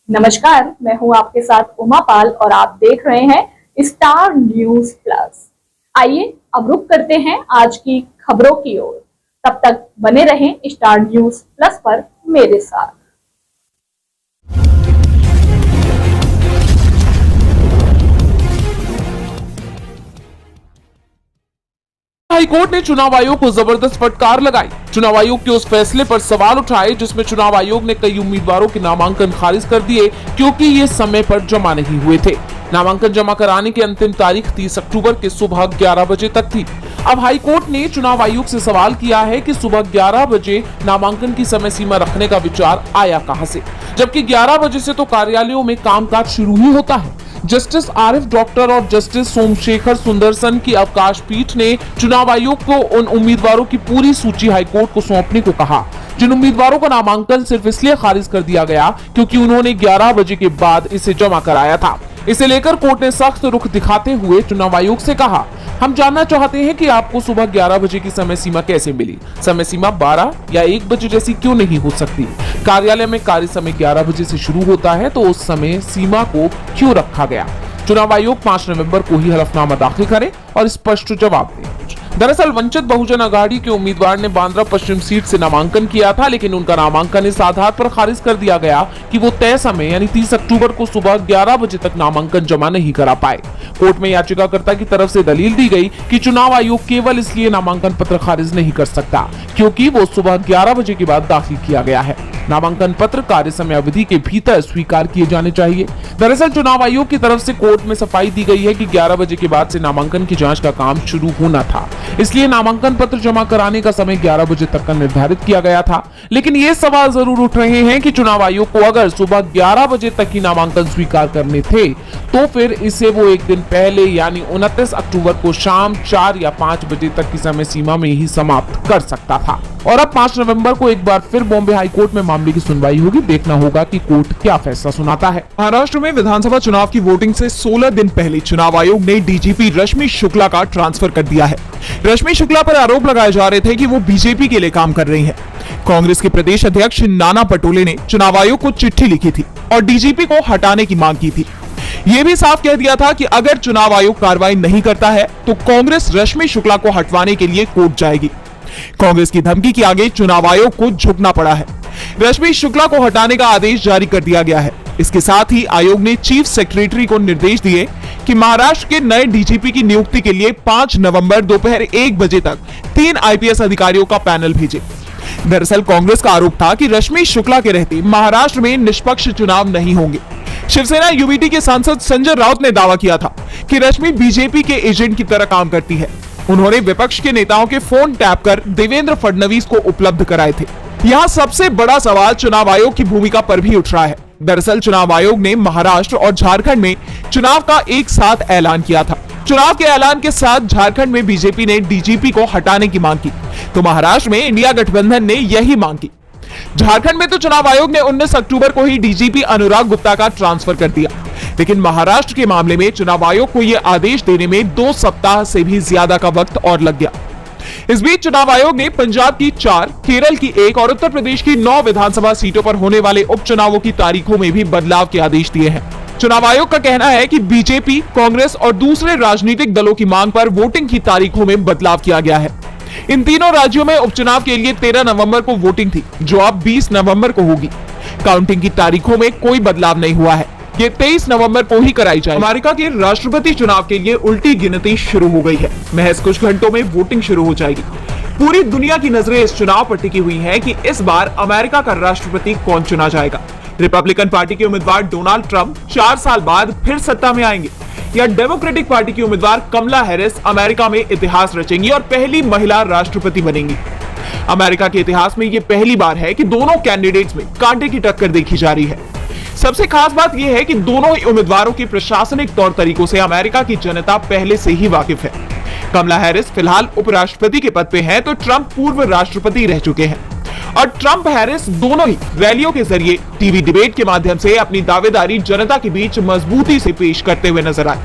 नमस्कार, मैं हूं आपके साथ उमा पाल और आप देख रहे हैं स्टार न्यूज प्लस। आइए अब रुक करते हैं आज की खबरों की ओर। तब तक बने रहें स्टार न्यूज प्लस पर मेरे साथ। हाईकोर्ट ने चुनाव आयोग को जबरदस्त फटकार लगाई। चुनाव आयोग के उस फैसले पर सवाल उठाए जिसमें चुनाव आयोग ने कई उम्मीदवारों के नामांकन खारिज कर दिए क्योंकि ये समय पर जमा नहीं हुए थे। नामांकन जमा कराने की अंतिम तारीख 30 अक्टूबर के सुबह 11 बजे तक थी। अब हाईकोर्ट ने चुनाव आयोग से सवाल किया है कि सुबह 11 बजे नामांकन की समय सीमा रखने का विचार आया कहां से, जबकि 11 बजे से तो कार्यालयों में कामकाज शुरू ही होता है। जस्टिस आरिफ डॉक्टर और जस्टिस सोमशेखर सुंदरसन की अवकाश पीठ ने चुनाव आयोग को उन उम्मीदवारों की पूरी सूची हाईकोर्ट को सौंपने को कहा जिन उम्मीदवारों का नामांकन सिर्फ इसलिए खारिज कर दिया गया क्योंकि उन्होंने 11 बजे के बाद इसे जमा कराया था। इसे लेकर कोर्ट ने सख्त रुख दिखाते हुए चुनाव आयोग से कहा, हम जानना चाहते हैं कि आपको सुबह 11 बजे की समय सीमा कैसे मिली। समय सीमा 12 या 1 बजे जैसी क्यों नहीं हो सकती? कार्यालय में कार्य समय 11 बजे से शुरू होता है तो उस समय सीमा को क्यों रखा गया? चुनाव आयोग 5 नवंबर को ही हलफनामा दाखिल करे और स्पष्ट जवाब दे। दरअसल वंचित बहुजन अघाड़ी के उम्मीदवार ने बांद्रा पश्चिम सीट से नामांकन किया था, लेकिन उनका नामांकन इस आधार पर खारिज कर दिया गया कि वो तय समय यानी 30 अक्टूबर को सुबह 11 बजे तक नामांकन जमा नहीं करा पाए। कोर्ट में याचिकाकर्ता की तरफ से दलील दी गई कि चुनाव आयोग केवल इसलिए नामांकन पत्र खारिज नहीं कर सकता क्योंकि वो सुबह 11 बजे के बाद दाखिल किया गया है। नामांकन पत्र कार्य समय अवधि के भीतर स्वीकार किए जाने चाहिए। दरअसल चुनाव आयोग की तरफ से कोर्ट में सफाई दी गई है कि 11 बजे के बाद से नामांकन की जांच का काम शुरू होना था, इसलिए नामांकन पत्र जमा कराने का समय 11 बजे तक का निर्धारित किया गया था। लेकिन ये सवाल जरूर उठ रहे हैं कि चुनाव आयोग को अगर सुबह 11 बजे तक ही नामांकन स्वीकार करने थे तो फिर इसे वो एक दिन पहले यानी 29 अक्टूबर को शाम 4 या 5 बजे तक की समय सीमा में ही समाप्त कर सकता था। और अब 5 नवंबर को एक बार फिर बॉम्बे हाईकोर्ट में मामले की सुनवाई होगी। देखना होगा कि कोर्ट क्या फैसला सुनाता है। महाराष्ट्र में विधानसभा चुनाव की वोटिंग से 16 दिन पहले चुनाव आयोग ने डीजीपी रश्मि शुक्ला का ट्रांसफर कर दिया है। रश्मि शुक्ला पर आरोप लगाए जा रहे थे कि वो बीजेपी के लिए काम कर रही हैं। कांग्रेस के प्रदेश अध्यक्ष नाना पटोले ने चुनाव आयोग को चिट्ठी लिखी थी और डीजीपी को हटाने की मांग की थी। ये भी साफ कह दिया था कि अगर चुनाव आयोग कार्रवाई नहीं करता है तो कांग्रेस रश्मि शुक्ला को हटवाने के लिए कोर्ट जाएगी। कांग्रेस की धमकी के आगे चुनाव आयोग को झुकना पड़ा है। रश्मि शुक्ला को हटाने का आदेश जारी कर दिया गया है। इसके साथ ही आयोग ने चीफ सेक्रेटरी को निर्देश दिए कि महाराष्ट्र के नए डीजीपी की नियुक्ति के लिए 5 नवंबर दोपहर 1 बजे तक 3 आईपीएस अधिकारियों का पैनल भेजे। दरअसल कांग्रेस का आरोप था कि रश्मि शुक्ला के रहते महाराष्ट्र में निष्पक्ष चुनाव नहीं होंगे। शिवसेना यूबीटी के सांसद संजय राउत ने दावा किया था कि रश्मि बीजेपी के एजेंट की तरह काम करती है। उन्होंने विपक्ष के नेताओं के फोन टैप कर देवेंद्र फडणवीस को उपलब्ध कराए थे। यहाँ सबसे बड़ा सवाल चुनाव आयोग की भूमिका पर भी उठ रहा है। दरअसल चुनाव आयोग ने महाराष्ट्र और झारखंड में चुनाव का एक साथ ऐलान किया था। चुनाव के ऐलान के साथ झारखंड में बीजेपी ने डीजीपी को हटाने की मांग की तो महाराष्ट्र में इंडिया गठबंधन ने यही मांग की। झारखंड में तो चुनाव आयोग ने 19 अक्टूबर को ही डीजीपी अनुराग गुप्ता का ट्रांसफर कर दिया, लेकिन महाराष्ट्र के मामले में चुनाव आयोग को यह आदेश देने में 2 सप्ताह से भी ज्यादा का वक्त और लग गया। इस बीच चुनाव आयोग ने पंजाब की 4, केरल की 1 और उत्तर प्रदेश की 9 विधानसभा सीटों पर होने वाले उपचुनावों की तारीखों में भी बदलाव के आदेश दिए हैं। चुनाव आयोग का कहना है कि बीजेपी, कांग्रेस और दूसरे राजनीतिक दलों की मांग पर वोटिंग की तारीखों में बदलाव किया गया है। इन तीनों राज्यों में उपचुनाव के लिए 13 नवंबर को वोटिंग थी, जो अब 20 नवंबर को होगी। काउंटिंग की तारीखों में कोई बदलाव नहीं हुआ है। ये 23 नवंबर को ही कराई जाएगी। अमेरिका के राष्ट्रपति चुनाव के लिए उल्टी गिनती शुरू हो गई है। महज कुछ घंटों में वोटिंग शुरू हो जाएगी। पूरी दुनिया की नजरें इस चुनाव पर टिकी हुई हैं कि इस बार अमेरिका का राष्ट्रपति कौन चुना जाएगा। रिपब्लिकन पार्टी के उम्मीदवार डोनाल्ड ट्रंप 4 साल बाद फिर सत्ता में आएंगे या डेमोक्रेटिक पार्टी की उम्मीदवार कमला हैरिस अमेरिका में इतिहास रचेंगी और पहली महिला राष्ट्रपति बनेंगी। अमेरिका के इतिहास में यह पहली बार है कि दोनों कैंडिडेट्स में कांटे की टक्कर देखी जा रही है। सबसे खास बात यह है कि दोनों ही उम्मीदवारों के प्रशासनिक तौर तरीकों से अमेरिका की जनता पहले से ही वाकिफ है। कमला हैरिस फिलहाल उपराष्ट्रपति के पद पे हैं, तो ट्रंप पूर्व राष्ट्रपति रह चुके हैं और ट्रंप हैरिस दोनों ही रैलियों के जरिए, टीवी डिबेट के माध्यम से अपनी दावेदारी जनता के बीच मजबूती से पेश करते हुए नजर आए।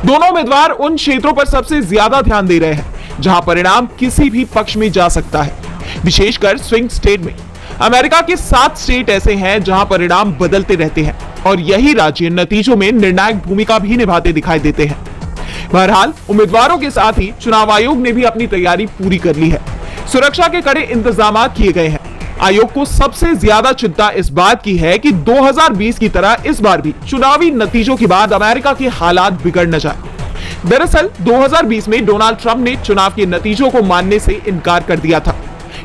दोनों उम्मीदवार उन क्षेत्रों पर सबसे ज्यादा ध्यान दे रहे हैं जहां परिणाम किसी भी पक्ष में जा सकता है, विशेषकर स्विंग स्टेट में। अमेरिका के 7 स्टेट ऐसे हैं जहां परिणाम बदलते रहते हैं और यही राज्य नतीजों में निर्णायक भूमिका भी निभाते दिखाई देते हैं। बहरहाल उम्मीदवारों के साथ ही चुनाव आयोग ने भी अपनी तैयारी पूरी कर ली है। सुरक्षा के कड़े इंतजाम किए गए हैं। आयोग को सबसे ज्यादा चिंता इस बात की है कि 2020 की तरह इस बार भी चुनावी नतीजों के बाद अमेरिका के हालात बिगड़ न जाए। दरअसल 2020 में डोनाल्ड ट्रंप ने चुनाव के नतीजों को मानने से इनकार कर दिया था।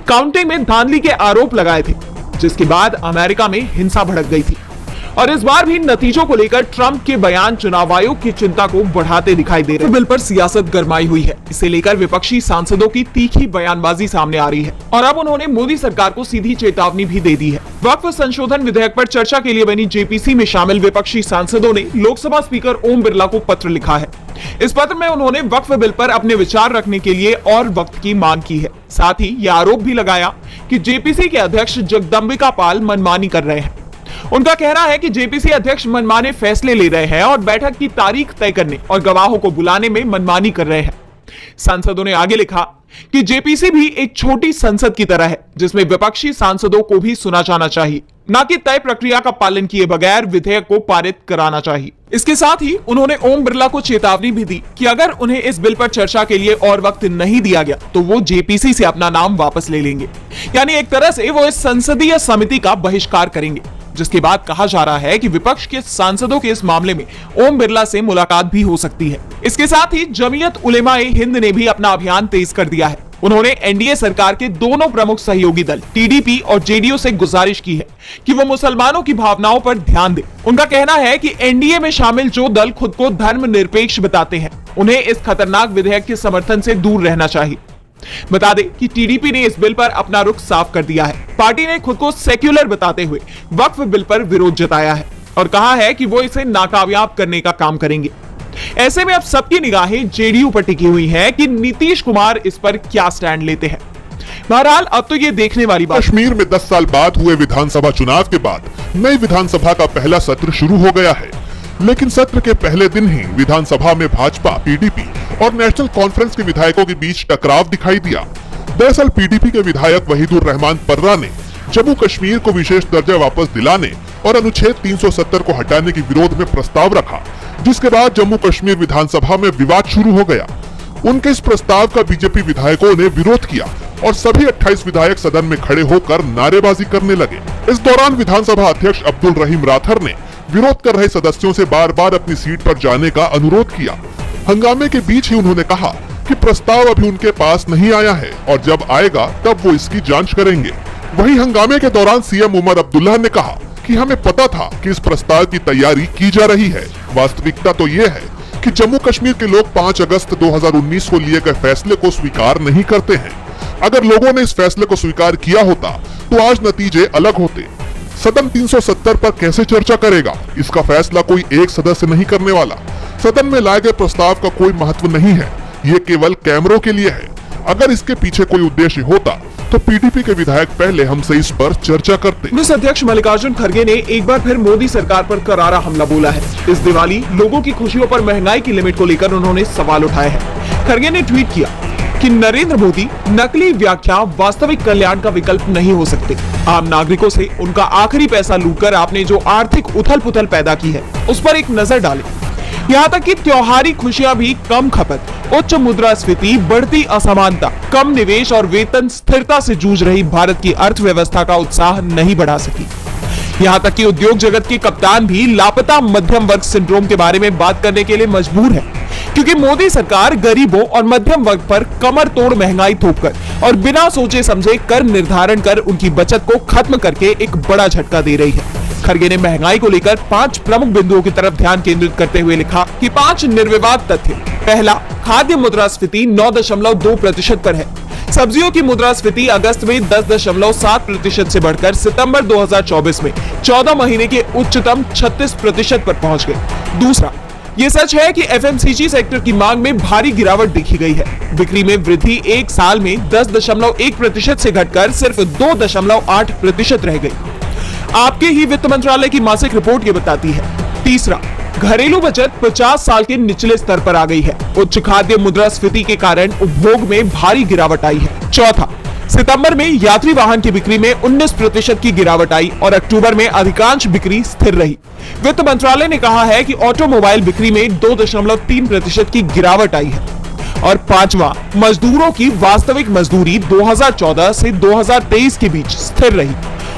काउंटिंग में धांधली के आरोप लगाए थे, जिसके बाद अमेरिका में हिंसा भड़क गई थी। और इस बार भी नतीजों को लेकर ट्रंप के बयान चुनाव आयोग की चिंता को बढ़ाते दिखाई दे रहे हैं। बिल पर सियासत गरमाई हुई है। इसे लेकर विपक्षी सांसदों की तीखी बयानबाजी सामने आ रही है और अब उन्होंने मोदी सरकार को सीधी चेतावनी भी दे दी है। वक्फ संशोधन विधेयक पर चर्चा के लिए बनी जेपीसी में शामिल विपक्षी सांसदों ने लोकसभा स्पीकर ओम बिरला को पत्र लिखा है। इस पत्र में उन्होंने वक्फ बिल पर अपने विचार रखने के लिए और वक्त की मांग की है। साथ ही यह आरोप भी लगाया कि जेपीसी के अध्यक्ष जगदंबिका पाल मनमानी कर रहे हैं। उनका कहना है कि जेपीसी अध्यक्ष मनमाने फैसले ले रहे हैं और बैठक की तारीख तय करने और गवाहों को बुलाने में मनमानी कर रहे हैं। सांसदों ने आगे लिखा कि जेपीसी भी एक छोटी संसद की तरह है, जिसमें विपक्षी सांसदों को भी सुना जाना चाहिए, न कि तय प्रक्रिया का पालन किए बगैर विधेयक को पारित कराना चाहिए। इसके साथ ही उन्होंने ओम बिरला को चेतावनी भी दी कि अगर उन्हें इस बिल पर चर्चा के लिए और वक्त नहीं दिया गया तो वो जेपीसी से अपना नाम वापस ले लेंगे। यानी एक तरह से वो इस संसदीय समिति का बहिष्कार करेंगे, जिसके बाद कहा जा रहा है कि विपक्ष के सांसदों के इस मामले में ओम बिरला से मुलाकात भी हो सकती है। इसके साथ ही जमीयत उलेमा-ए हिंद ने भी अपना अभियान तेज कर दिया है। उन्होंने एनडीए सरकार के दोनों प्रमुख सहयोगी दल टीडीपी और जेडीयू से गुजारिश की है कि वो मुसलमानों की भावनाओं पर ध्यान दें। उनका कहना है कि एनडीए में शामिल जो दल खुद को धर्मनिरपेक्ष बताते हैं, उन्हें इस खतरनाक विधेयक के समर्थन से दूर रहना चाहिए। बता दें कि टीडीपी ने इस बिल पर अपना रुख साफ कर दिया है। पार्टी ने खुद को सेक्युलर बताते हुए वक्फ बिल पर विरोध जताया है और कहा है कि वो इसे नाकामयाब करने का काम करेंगे। ऐसे में अब सबकी निगाहें जेडीयू पर टिकी हुई हैं कि नीतीश कुमार इस पर क्या स्टैंड लेते हैं। बहरहाल अब तो ये देखने वाली बात। कश्मीर में 10 साल बाद हुए विधानसभा चुनाव के बाद नई विधानसभा का पहला सत्र शुरू हो गया है, लेकिन सत्र के पहले दिन ही विधानसभा में भाजपा, पीडीपी और नेशनल कॉन्फ्रेंस के विधायकों के बीच टकराव दिखाई दिया। दरअसल पीडीपी के विधायक वहीदुर रहमान पर्रा ने जम्मू कश्मीर को विशेष दर्जा वापस दिलाने और अनुच्छेद 370 को हटाने के विरोध में प्रस्ताव रखा, जिसके बाद जम्मू कश्मीर विधानसभा में विवाद शुरू हो गया। उनके इस प्रस्ताव का बीजेपी विधायकों ने विरोध किया और सभी 28 विधायक सदन में खड़े होकर नारेबाजी करने लगे। इस दौरान विधानसभा अध्यक्ष अब्दुल रहीम राठर ने विरोध कर रहे सदस्यों से बार बार अपनी सीट पर जाने का अनुरोध किया। हंगामे के बीच ही उन्होंने कहा कि प्रस्ताव अभी उनके पास नहीं आया है और जब आएगा तब वो इसकी जांच करेंगे। वहीं हंगामे के दौरान सीएम उमर अब्दुल्ला ने कहा कि हमें पता था कि इस प्रस्ताव की तैयारी की जा रही है। वास्तविकता तो ये है कि जम्मू कश्मीर के लोग 5 अगस्त 2019 को लिए गए फैसले को स्वीकार नहीं करते हैं। अगर लोगों ने इस फैसले को स्वीकार किया होता तो आज नतीजे अलग होते। सदन 370 पर कैसे चर्चा करेगा, इसका फैसला कोई एक सदस्य नहीं करने वाला। सदन में लाए गए प्रस्ताव का कोई महत्व नहीं है, ये केवल कैमरों के लिए है। अगर इसके पीछे कोई उद्देश्य होता तो पीडीपी के विधायक पहले हमसे इस पर चर्चा करते। कांग्रेस अध्यक्ष मल्लिकार्जुन खड़गे ने एक बार फिर मोदी सरकार पर करारा हमला बोला है। इस दिवाली लोगों की खुशियों पर महंगाई की लिमिट को लेकर उन्होंने सवाल उठाए हैं। खड़गे ने ट्वीट किया कि नरेंद्र मोदी नकली व्याख्या वास्तविक कल्याण का विकल्प नहीं हो सकते। आम नागरिकों से उनका आखिरी पैसा लूटकर आपने जो आर्थिक उथल पुथल पैदा की है उस पर एक नजर डालें। यहाँ तक कि त्योहारी खुशियां भी कम खपत, उच्च मुद्रास्फीति, बढ़ती असमानता, कम निवेश और वेतन स्थिरता से जूझ रही भारत की अर्थव्यवस्था का उत्साह नहीं बढ़ा सकी। यहाँ तक कि उद्योग जगत के कप्तान भी लापता मध्यम वर्ग सिंड्रोम के बारे में बात करने के लिए मजबूर है, क्योंकि मोदी सरकार गरीबों और मध्यम वर्ग पर कमर तोड़ महंगाई थोपकर और बिना सोचे समझे कर निर्धारण कर उनकी बचत को खत्म करके एक बड़ा झटका दे रही है। खड़गे ने महंगाई को लेकर 5 प्रमुख बिंदुओं की तरफ ध्यान केंद्रित करते हुए लिखा कि 5 निर्विवाद तथ्य। पहला, खाद्य मुद्रास्फीति 9.2% पर है। सब्जियों की मुद्रास्फीति अगस्त में 10.7% से बढ़कर सितंबर 2024 में 14 महीने के उच्चतम 36% पर पहुंच गई। दूसरा, ये सच है कि एफएमसीजी सेक्टर की मांग में भारी गिरावट देखी गई है। बिक्री में वृद्धि एक साल में 10.1% से घटकर सिर्फ 2.8% रह गई। आपके ही वित्त मंत्रालय की मासिक रिपोर्ट ये बताती है। तीसरा, घरेलू बचत 50 साल के निचले स्तर पर आ गई है। उच्च खाद्य मुद्रास्फीति के कारण उपभोग में भारी गिरावट आई है। चौथा, सितंबर में यात्री वाहन की बिक्री में 19% की गिरावट आई और अक्टूबर में अधिकांश बिक्री स्थिर रही। वित्त मंत्रालय ने कहा है कि ऑटोमोबाइल बिक्री में 2.3% की गिरावट आई है। और पांचवा, मजदूरों की वास्तविक मजदूरी 2014 से 2023 के बीच स्थिर रही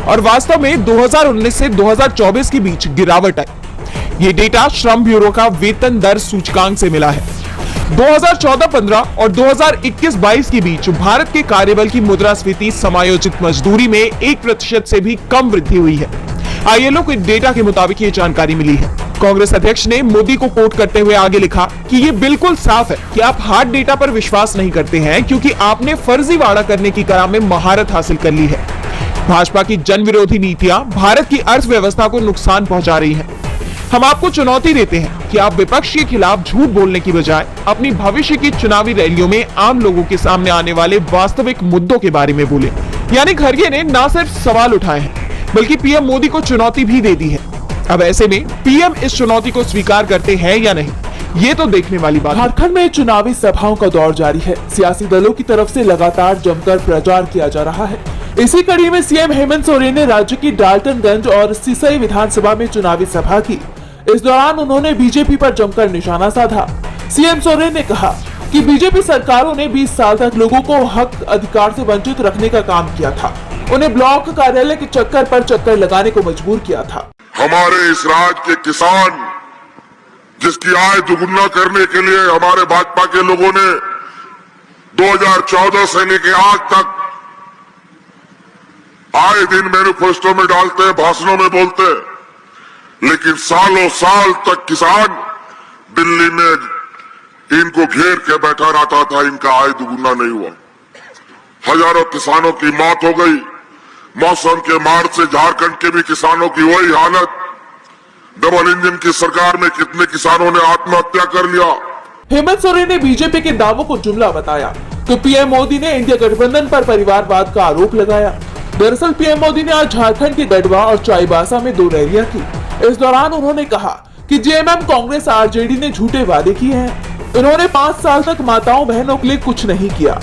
और वास्तव में 2019 से 2024 के बीच गिरावट आई। ये डेटा श्रम ब्यूरो का वेतन दर सूचकांक से मिला है। 2014-15 और 2021-22 के बीच भारत के कार्यबल की मुद्रास्फीति समायोजित मजदूरी में 1% से भी कम वृद्धि हुई है। आईएलओ के डेटा के मुताबिक ये जानकारी मिली है। कांग्रेस अध्यक्ष ने मोदी को कोट करते हुए आगे लिखा कि ये बिल्कुल साफ है कि आप हार्ड डेटा पर विश्वास नहीं करते हैं क्योंकि आपने फर्जीवाड़ा करने की कला में महारत हासिल कर ली है। भाजपा की जन विरोधी नीतियां भारत की अर्थव्यवस्था को नुकसान पहुंचा रही हैं। हम आपको चुनौती देते हैं कि आप विपक्ष के खिलाफ झूठ बोलने की बजाय अपनी भविष्य की चुनावी रैलियों में आम लोगों के सामने आने वाले वास्तविक मुद्दों के बारे में बोले। यानी खड़गे ने न सिर्फ सवाल उठाए हैं बल्कि पीएम मोदी को चुनौती भी दे दी है। अब ऐसे में पीएम इस चुनौती को स्वीकार करते हैं या नहीं, ये तो देखने वाली बात है। झारखंड में चुनावी सभाओं का दौर जारी है। सियासी दलों की तरफ से लगातार जमकर प्रचार किया जा रहा है। इसी कड़ी में सीएम हेमंत सोरेन ने राज्य की डाल्टनगंज और सिसई विधानसभा में चुनावी सभा की। इस दौरान उन्होंने बीजेपी पर जमकर निशाना साधा। सीएम सोरेन ने कहा कि बीजेपी सरकारों ने 20 साल तक लोगों को हक अधिकार से वंचित रखने का काम किया था। उन्हें ब्लॉक कार्यालय के चक्कर पर चक्कर लगाने को मजबूर किया था। हमारे इस राज्य के किसान जिसकी आय दुगुना करने के लिए हमारे भाजपा के लोगों ने 2014 से लेकर आज तक आए दिन मैनिफेस्टो में डालते हैं, भाषणों में बोलते हैं, लेकिन सालों साल तक किसान दिल्ली में इनको घेर के बैठा रहता था, इनका आय दुगुना नहीं हुआ। हजारों किसानों की मौत हो गई। मौसम के मार से झारखंड के भी किसानों की वही हालत। डबल इंजन की सरकार में कितने किसानों ने आत्महत्या कर लिया। हेमंत सोरेन ने बीजेपी के दावों को जुमला बताया तो पीएम मोदी ने इंडिया गठबंधन पर परिवारवाद का आरोप लगाया। दरअसल पीएम मोदी ने आज झारखंड के गढ़वा और चाईबासा में 2 रैलियां की। इस दौरान उन्होंने कहा कि जेएमएम, कांग्रेस, आरजेडी ने झूठे वादे किए हैं। उन्होंने 5 साल तक माताओं बहनों के लिए कुछ नहीं किया।